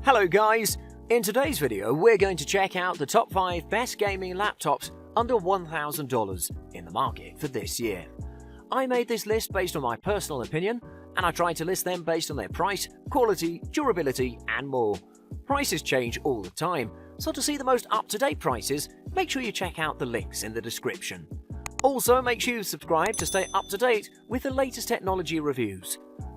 Hello guys! In today's video we're going to check out the top 5 best gaming laptops under $1,000 in the market for this year. I made this list based on my personal opinion, and I tried to list them based on their price, quality, durability and more. Prices change all the time, so to see the most up-to-date prices, make sure you check out the links in the description. Also, make sure you subscribe to stay up-to-date with the latest technology reviews.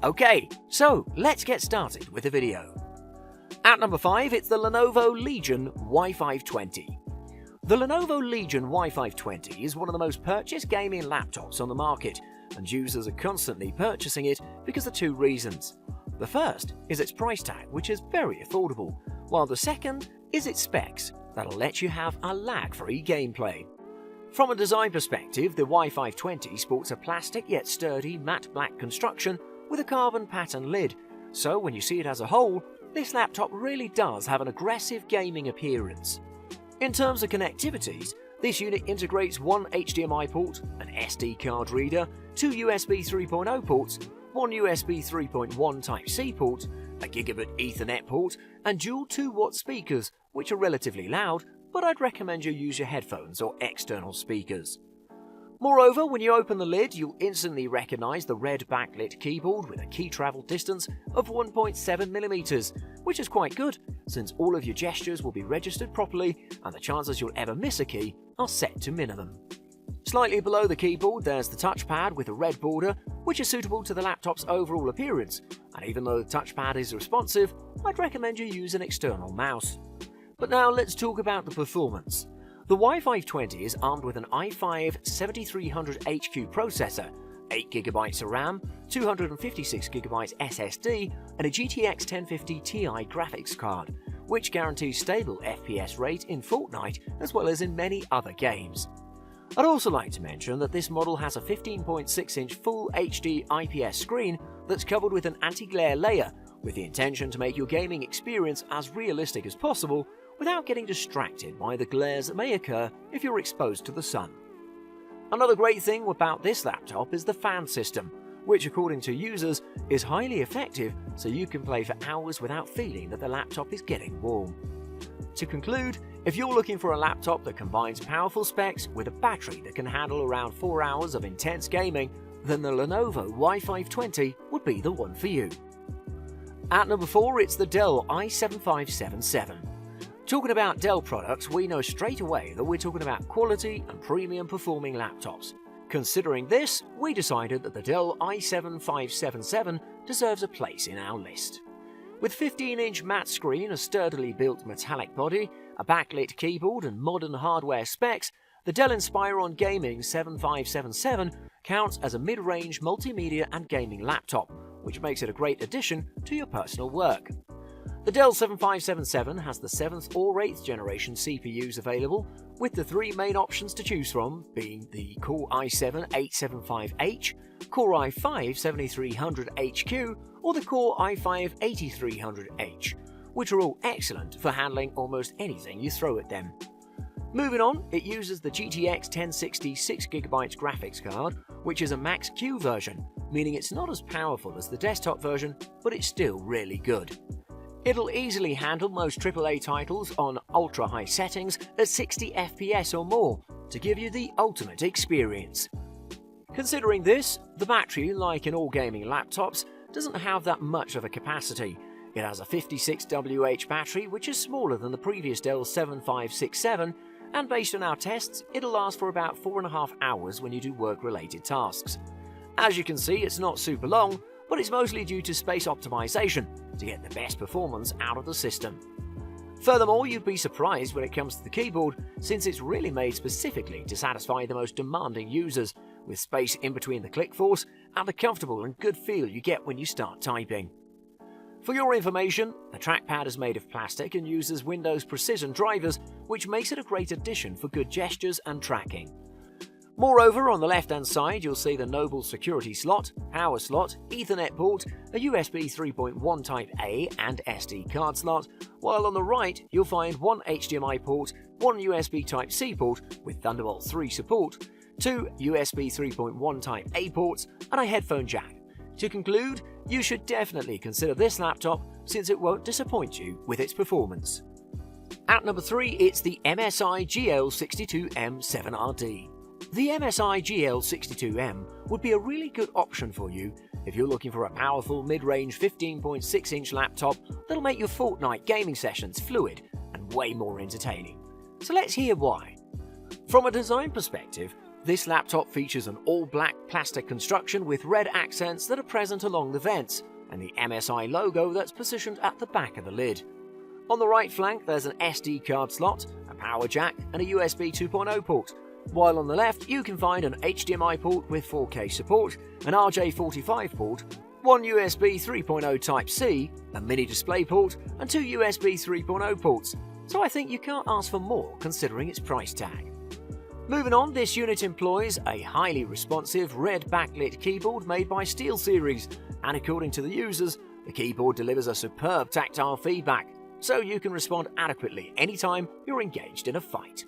Okay, so let's get started with the video. At number 5, it's the Lenovo Legion Y520. The Lenovo Legion Y520 is one of the most purchased gaming laptops on the market, and users are constantly purchasing it because of two reasons. The first is its price tag, which is very affordable, while the second is its specs that'll let you have a lag-free gameplay. From a design perspective, the Y520 sports a plastic yet sturdy matte black construction with a carbon pattern lid, so when you see it as a whole, this laptop really does have an aggressive gaming appearance. In terms of connectivities, this unit integrates one HDMI port, an SD card reader, two USB 3.0 ports, one USB 3.1 Type-C port, a gigabit Ethernet port, and dual 2-watt speakers, which are relatively loud, but I'd recommend you use your headphones or external speakers. Moreover, when you open the lid, you'll instantly recognize the red backlit keyboard with a key travel distance of 1.7mm, which is quite good, since all of your gestures will be registered properly and the chances you'll ever miss a key are set to minimum. Slightly below the keyboard, there's the touchpad with a red border, which is suitable to the laptop's overall appearance, and even though the touchpad is responsive, I'd recommend you use an external mouse. But now let's talk about the performance. The Y520 is armed with an i5-7300HQ processor, 8GB of RAM, 256GB SSD, and a GTX 1050 Ti graphics card, which guarantees stable FPS rate in Fortnite as well as in many other games. I'd also like to mention that this model has a 15.6-inch Full HD IPS screen that's covered with an anti-glare layer, with the intention to make your gaming experience as realistic as possible without getting distracted by the glares that may occur if you're exposed to the sun. Another great thing about this laptop is the fan system, which according to users is highly effective, so you can play for hours without feeling that the laptop is getting warm. To conclude, if you're looking for a laptop that combines powerful specs with a battery that can handle around 4 hours of intense gaming, then the Lenovo Y520 would be the one for you. At number 4, it's the Dell i7577. Talking about Dell products, we know straight away that we're talking about quality and premium performing laptops. Considering this, we decided that the Dell i7577 deserves a place in our list. With 15-inch matte screen, a sturdily built metallic body, a backlit keyboard and modern hardware specs, the Dell Inspiron Gaming 7577 counts as a mid-range multimedia and gaming laptop, which makes it a great addition to your personal work. The Dell 7577 has the 7th or 8th generation CPUs available, with the three main options to choose from being the Core i7-875H, Core i5-7300HQ, or the Core i5-8300H, which are all excellent for handling almost anything you throw at them. Moving on, it uses the GTX 1060 6GB graphics card, which is a Max-Q version, meaning it's not as powerful as the desktop version, but it's still really good. It'll easily handle most AAA titles on ultra-high settings at 60 FPS or more to give you the ultimate experience. Considering this, the battery, like in all gaming laptops, doesn't have that much of a capacity. It has a 56Wh battery, which is smaller than the previous Dell 7567, and based on our tests, it'll last for about 4.5 hours when you do work-related tasks. As you can see, it's not super long, but it's mostly due to space optimization to get the best performance out of the system. Furthermore, you'd be surprised when it comes to the keyboard, since it's really made specifically to satisfy the most demanding users, with space in between the click force and the comfortable and good feel you get when you start typing. For your information, the trackpad is made of plastic and uses Windows Precision drivers, which makes it a great addition for good gestures and tracking. Moreover, on the left-hand side, you'll see the Noble security slot, power slot, Ethernet port, a USB 3.1 Type-A and SD card slot, while on the right, you'll find one HDMI port, one USB Type-C port with Thunderbolt 3 support, two USB 3.1 Type-A ports, and a headphone jack. To conclude, you should definitely consider this laptop since it won't disappoint you with its performance. At number 3, it's the MSI GL62M7RD. The MSI GL62M would be a really good option for you if you're looking for a powerful mid-range 15.6-inch laptop that'll make your Fortnite gaming sessions fluid and way more entertaining. So let's hear why. From a design perspective, this laptop features an all-black plastic construction with red accents that are present along the vents, and the MSI logo that's positioned at the back of the lid. On the right flank there's an SD card slot, a power jack and a USB 2.0 port, while on the left you can find an HDMI port with 4K support, an RJ45 port, one USB 3.0 Type-C, a mini display port and two USB 3.0 ports, so I think you can't ask for more considering its price tag. Moving on, this unit employs a highly responsive red backlit keyboard made by SteelSeries, and according to the users, the keyboard delivers a superb tactile feedback, so you can respond adequately anytime you're engaged in a fight.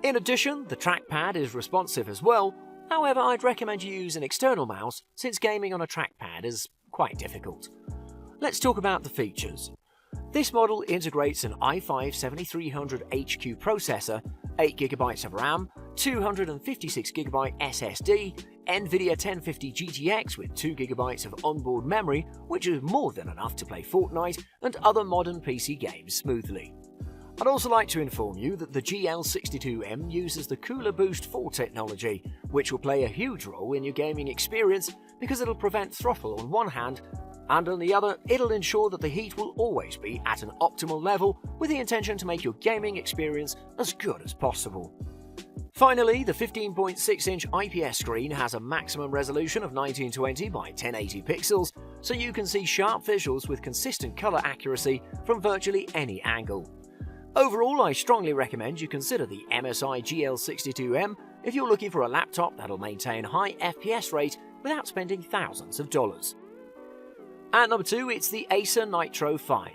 In addition, the trackpad is responsive as well, however I'd recommend you use an external mouse since gaming on a trackpad is quite difficult. Let's talk about the features. This model integrates an i5-7300HQ processor, 8GB of RAM, 256GB SSD, NVIDIA 1050 GTX with 2GB of onboard memory, which is more than enough to play Fortnite and other modern PC games smoothly. I'd also like to inform you that the GL62M uses the Cooler Boost 4 technology, which will play a huge role in your gaming experience because it'll prevent throttle on one hand, and on the other, it'll ensure that the heat will always be at an optimal level with the intention to make your gaming experience as good as possible. Finally, the 15.6-inch IPS screen has a maximum resolution of 1920 by 1080 pixels, so you can see sharp visuals with consistent color accuracy from virtually any angle. Overall, I strongly recommend you consider the MSI GL62M if you're looking for a laptop that'll maintain high FPS rate without spending thousands of dollars. At number 2, it's the Acer Nitro 5.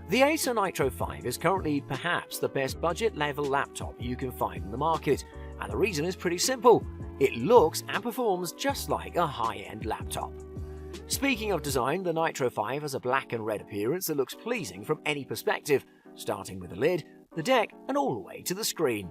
The Acer Nitro 5 is currently perhaps the best budget-level laptop you can find in the market, and the reason is pretty simple. It looks and performs just like a high-end laptop. Speaking of design, the Nitro 5 has a black and red appearance that looks pleasing from any perspective, starting with the lid, the deck, and all the way to the screen.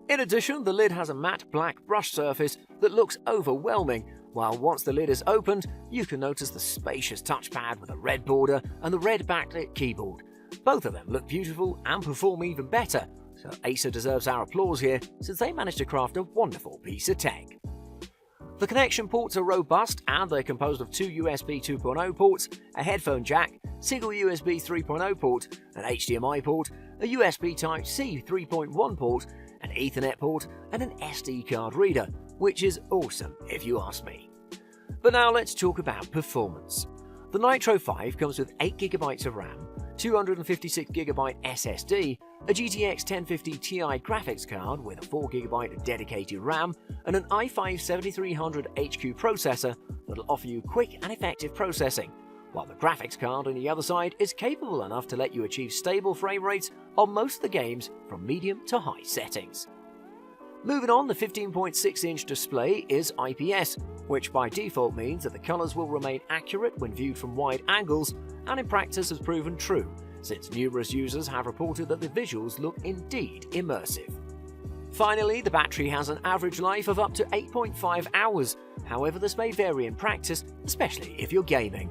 In addition, the lid has a matte black brush surface that looks overwhelming, while once the lid is opened, you can notice the spacious touchpad with a red border and the red backlit keyboard. Both of them look beautiful and perform even better, so Acer deserves our applause here since they managed to craft a wonderful piece of tech. The connection ports are robust and they're composed of two USB 2.0 ports, a headphone jack, single USB 3.0 port, an HDMI port, a USB Type-C 3.1 port, an Ethernet port, and an SD card reader, which is awesome if you ask me. But now let's talk about performance. The Nitro 5 comes with 8GB of RAM, 256GB SSD, a GTX 1050 Ti graphics card with a 4GB of dedicated RAM, and an i5-7300HQ processor that'll offer you quick and effective processing, while the graphics card on the other side is capable enough to let you achieve stable frame rates on most of the games from medium to high settings. Moving on, the 15.6-inch display is IPS, which by default means that the colours will remain accurate when viewed from wide angles, and in practice has proven true, since numerous users have reported that the visuals look indeed immersive. Finally, the battery has an average life of up to 8.5 hours, however this may vary in practice, especially if you're gaming.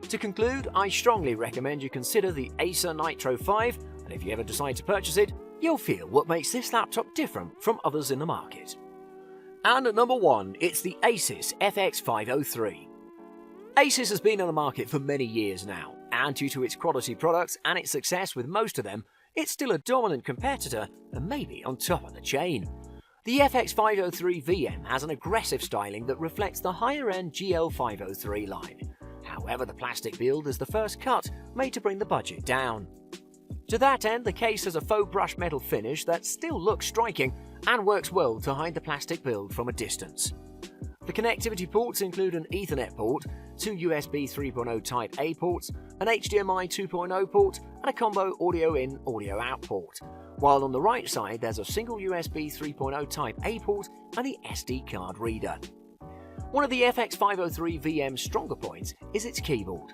To conclude, I strongly recommend you consider the Acer Nitro 5, and if you ever decide to purchase it, you'll feel what makes this laptop different from others in the market. And at number 1, it's the Asus FX503. Asus has been on the market for many years now, and due to its quality products and its success with most of them, it's still a dominant competitor and maybe on top of the chain. The FX503 VM has an aggressive styling that reflects the higher-end GL503 line. However, the plastic build is the first cut made to bring the budget down. To that end, the case has a faux brushed metal finish that still looks striking and works well to hide the plastic build from a distance. The connectivity ports include an Ethernet port, two USB 3.0 Type-A ports, an HDMI 2.0 port, and a combo audio-in, audio-out port, while on the right side there's a single USB 3.0 Type-A port and the SD card reader. One of the FX503 VM's stronger points is its keyboard.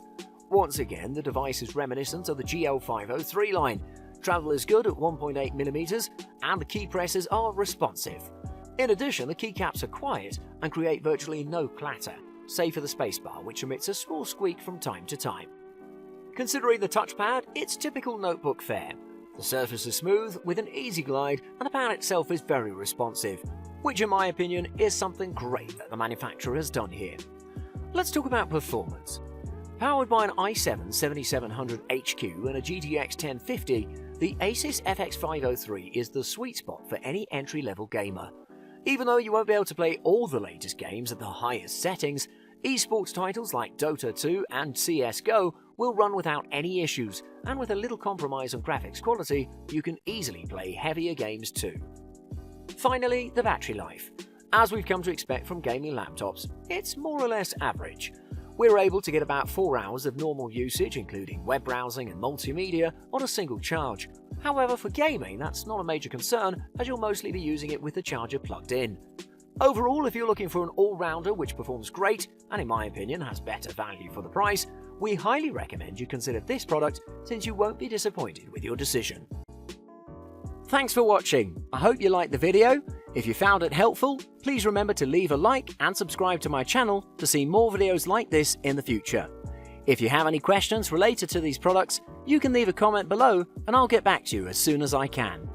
Once again, the device is reminiscent of the GL503 line. Travel is good at 1.8mm and the key presses are responsive. In addition, the keycaps are quiet and create virtually no clatter, save for the spacebar, which emits a small squeak from time to time. Considering the touchpad, it's typical notebook fare. The surface is smooth with an easy glide and the pad itself is very responsive, which in my opinion is something great that the manufacturer has done here. Let's talk about performance. Powered by an i7-7700HQ and a GTX 1050, the Asus FX503 is the sweet spot for any entry-level gamer. Even though you won't be able to play all the latest games at the highest settings, esports titles like Dota 2 and CSGO will run without any issues, and with a little compromise on graphics quality, you can easily play heavier games too. Finally, the battery life. As we've come to expect from gaming laptops, it's more or less average. We're able to get about 4 hours of normal usage, including web browsing and multimedia, on a single charge. However, for gaming, that's not a major concern, as you'll mostly be using it with the charger plugged in. Overall, if you're looking for an all-rounder which performs great, and in my opinion has better value for the price, we highly recommend you consider this product since you won't be disappointed with your decision. Thanks for watching. I hope you liked the video. If you found it helpful, please remember to leave a like and subscribe to my channel to see more videos like this in the future. If you have any questions related to these products, you can leave a comment below and I'll get back to you as soon as I can.